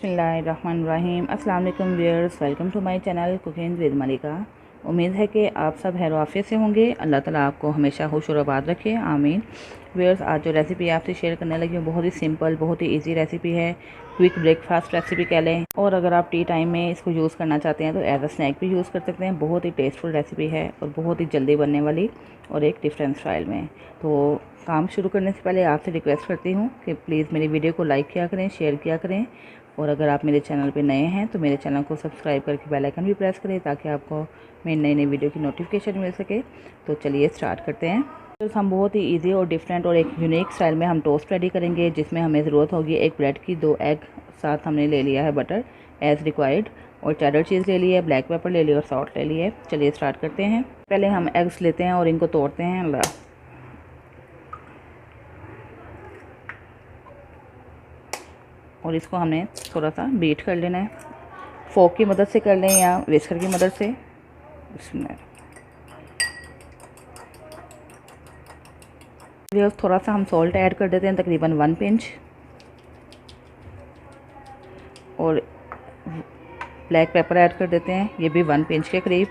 बिस्मिल्लाहिर्रहमानिर्रहीम। अस्सलाम वालेकुम viewers, welcome to my channel cooking with Malika. उम्मीद है कि आप सब खैर आफियत से होंगे। अल्लाह ताला आपको हमेशा खुश और आबाद रखे, आमीन। व्यूअर्स, आज जो रेसिपी आपसे शेयर करने लगी हूँ बहुत ही सिंपल, बहुत ही इजी रेसिपी है। क्विक ब्रेकफास्ट रेसिपी कह लें, और अगर आप टी टाइम में इसको यूज़ करना चाहते हैं तो एज अ स्नैक भी यूज़ कर सकते हैं। बहुत ही टेस्टफुल रेसिपी है और बहुत ही जल्दी बनने वाली, और एक डिफरेंट स्टाइल में। तो काम शुरू करने से पहले आपसे रिक्वेस्ट करती हूँ कि प्लीज़ मेरी वीडियो को लाइक किया करें, शेयर किया करें, और अगर आप मेरे चैनल पे नए हैं तो मेरे चैनल को सब्सक्राइब करके बेल आइकन भी प्रेस करें ताकि आपको मेरी नई नई वीडियो की नोटिफिकेशन मिल सके। तो चलिए स्टार्ट करते हैं। तो हम बहुत ही इजी और डिफरेंट और एक यूनिक स्टाइल में हम टोस्ट रेडी करेंगे, जिसमें हमें ज़रूरत होगी एक ब्रेड की, 2 एग, साथ हमने ले लिया है बटर एज़ रिक्वायर्ड, और चेडर चीज़ ले लिया है, ब्लैक पेपर ले लिया और सॉल्ट ले लिया है। चलिए स्टार्ट करते हैं। पहले हम एग्स लेते हैं और इनको तोड़ते हैं। और इसको हमने थोड़ा सा बीट कर लेना है, फोक की मदद से कर लें या विस्कर की मदद से। थोड़ा सा हम सॉल्ट ऐड कर देते हैं, तकरीबन 1 पिंच, और ब्लैक पेपर ऐड कर देते हैं, ये भी 1 पिंच के करीब।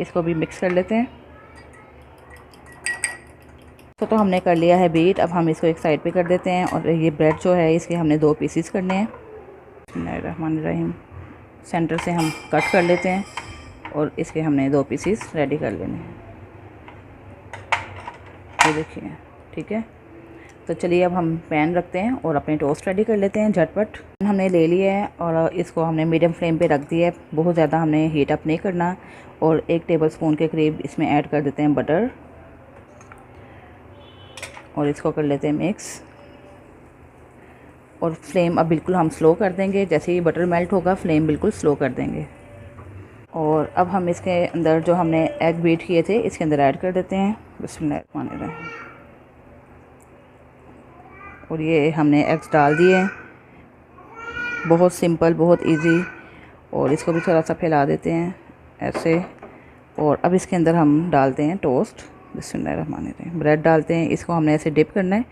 इसको भी मिक्स कर लेते हैं। तो हमने कर लिया है बीट। अब हम इसको एक साइड पे कर देते हैं, और ये ब्रेड जो है इसके हमने 2 पीसीस करने हैं। बिस्मिल्लाहिर्रहमानिर्रहीम। सेंटर से हम कट कर लेते हैं और इसके हमने 2 पीसीस रेडी कर लेने हैं। ये देखिए, ठीक है। तो चलिए अब हम पैन रखते हैं और अपने टोस्ट रेडी कर लेते हैं झटपट। हमने ले लिया है और इसको हमने मीडियम फ्लेम पे रख दिया है, बहुत ज़्यादा हमने हीट अप नहीं करना। और 1 टेबलस्पून के करीब इसमें ऐड कर देते हैं बटर, और इसको कर लेते हैं मिक्स। और फ्लेम अब बिल्कुल हम स्लो कर देंगे, जैसे ही बटर मेल्ट होगा फ्लेम बिल्कुल स्लो कर देंगे। और अब हम इसके अंदर जो हमने एग बीट किए थे इसके अंदर ऐड कर देते हैं। बिस्मिल्लाहिर्रहमानिर्रहीम। और ये हमने एग्स डाल दिए हैं, बहुत सिंपल, बहुत इजी। और इसको भी थोड़ा सा फैला देते हैं ऐसे। और अब इसके अंदर हम डालते हैं टोस्ट। बिस्मिल्लाहिर्रहमानिर्रहीम। ब्रेड डालते हैं, इसको हमने ऐसे डिप करना है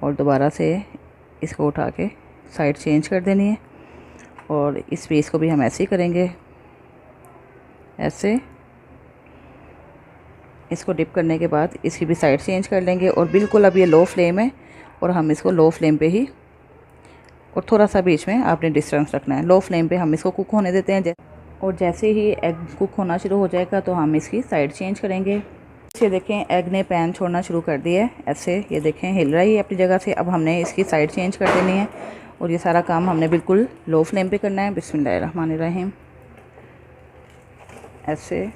और दोबारा से इसको उठा के साइड चेंज कर देनी है। और इस पीस को भी हम ऐसे ही करेंगे, ऐसे। इसको डिप करने के बाद इसकी भी साइड चेंज कर लेंगे। और बिल्कुल अब ये लो फ्लेम है और हम इसको लो फ्लेम पे ही, और थोड़ा सा बीच में आपने डिस्टेंस रखना है। लो फ्लेम पे हम इसको कुक होने देते हैं, और जैसे ही एग कुक होना शुरू हो जाएगा तो हम इसकी साइड चेंज करेंगे। ये देखें, एग ने पैन छोड़ना शुरू कर दिया है ऐसे, ये देखें हिल रही है अपनी जगह से। अब हमने इसकी साइड चेंज कर देनी है, और ये सारा काम हमने बिल्कुल लो फ्लेम पे करना है। बिस्मिल्लाहिर्रहमानिर्रहीम। ऐसे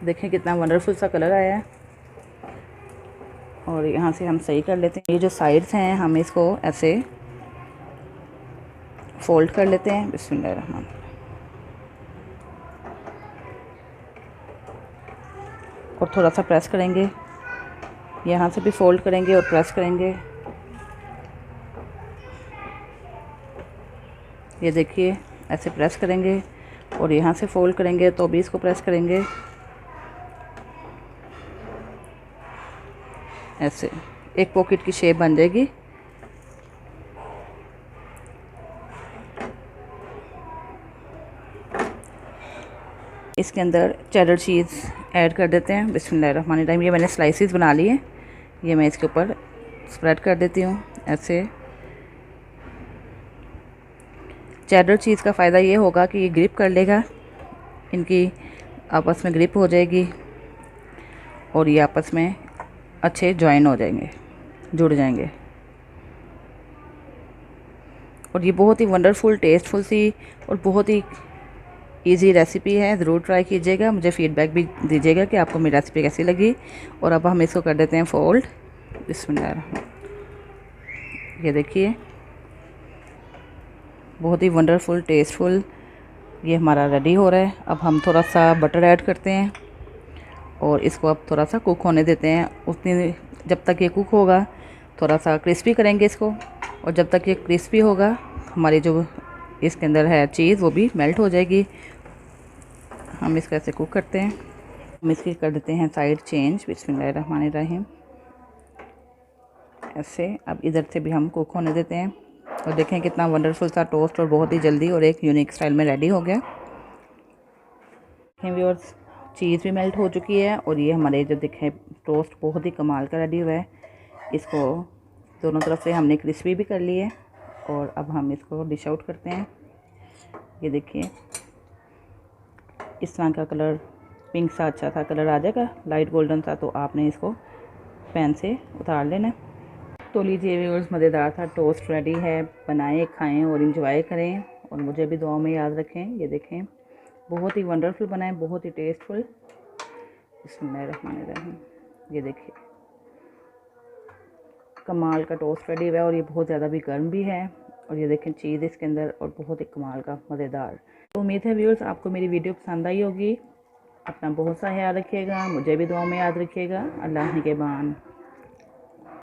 देखें कितना वंडरफुल सा कलर आया है। और यहाँ से हम सही कर लेते हैं। ये जो साइड्स हैं हम इसको ऐसे फोल्ड कर लेते हैं। बिस्मिल्लाहिर्रहमान। और थोड़ा सा प्रेस करेंगे, यहाँ से भी फोल्ड करेंगे और प्रेस करेंगे। ये देखिए, ऐसे प्रेस करेंगे और यहाँ से फोल्ड करेंगे तो भी इसको प्रेस करेंगे ऐसे। एक पॉकेट की शेप बन जाएगी। इसके अंदर चेडर चीज़ ऐड कर देते हैं। बिस्मिल्लाहिर्रहमानिर्रहीम। ये मैंने स्लाइसेस बना लिए, ये मैं इसके ऊपर स्प्रेड कर देती हूँ ऐसे। चेडर चीज़ का फ़ायदा ये होगा कि ये ग्रिप कर लेगा, इनकी आपस में ग्रिप हो जाएगी, और ये आपस में अच्छे जॉइन हो जाएंगे, जुड़ जाएंगे। और ये बहुत ही वंडरफुल, टेस्टफुल सी और बहुत ही इजी रेसिपी है। ज़रूर ट्राई कीजिएगा, मुझे फ़ीडबैक भी दीजिएगा कि आपको मेरी रेसिपी कैसी लगी। और अब हम इसको कर देते हैं फोल्ड। बिस्मिल्लाह। ये देखिए, बहुत ही वंडरफुल, टेस्टफुल ये हमारा रेडी हो रहा है। अब हम थोड़ा सा बटर ऐड करते हैं और इसको अब थोड़ा सा कुक होने देते हैं। उतनी जब तक ये कुक होगा थोड़ा सा क्रिस्पी करेंगे इसको, और जब तक ये क्रिस्पी होगा हमारी जो इसके अंदर है चीज़ वो भी मेल्ट हो जाएगी। हम इसको ऐसे कुक करते हैं। हम इसकी कर देते हैं साइड चेंज। बिस्मिल्लाहिर्रहमानिर्रहीम। ऐसे अब इधर से भी हम कुक होने देते हैं। और देखें कितना वंडरफुल सा टोस्ट और बहुत ही जल्दी और एक यूनिक स्टाइल में रेडी हो गया। देखें व्यूअर्स, चीज़ भी मेल्ट हो चुकी है और ये हमारे जो देखें टोस्ट बहुत ही कमाल का रेडी हुआ है। इसको दोनों तरफ से हमने क्रिस्पी भी कर लिए और अब हम इसको डिश आउट करते हैं। ये देखिए इस तरह का कलर पिंक सा अच्छा सा कलर आ जाएगा, लाइट गोल्डन सा, तो आपने इसको पैन से उतार लेना। तो लीजिए व्यूअर्स, मज़ेदार सा टोस्ट रेडी है। बनाएं, खाएं और इंजॉय करें और मुझे भी दुआ में याद रखें। ये देखें बहुत ही वंडरफुल बना है, बहुत ही टेस्टफुल। बिस्मिल्लाहिर्रहमानिर्रहीम। ये देखिए कमाल का टोस्ट रेडी हुआ है और ये बहुत ज़्यादा भी गर्म भी है और ये देखें चीज़ इसके अंदर और बहुत ही कमाल का मज़ेदार। तो उम्मीद है व्यूअर्स आपको मेरी वीडियो पसंद आई होगी। अपना बहुत सा ख्याल रखिएगा, मुझे भी दुआ में याद रखिएगा। अल्लाह निगहबान।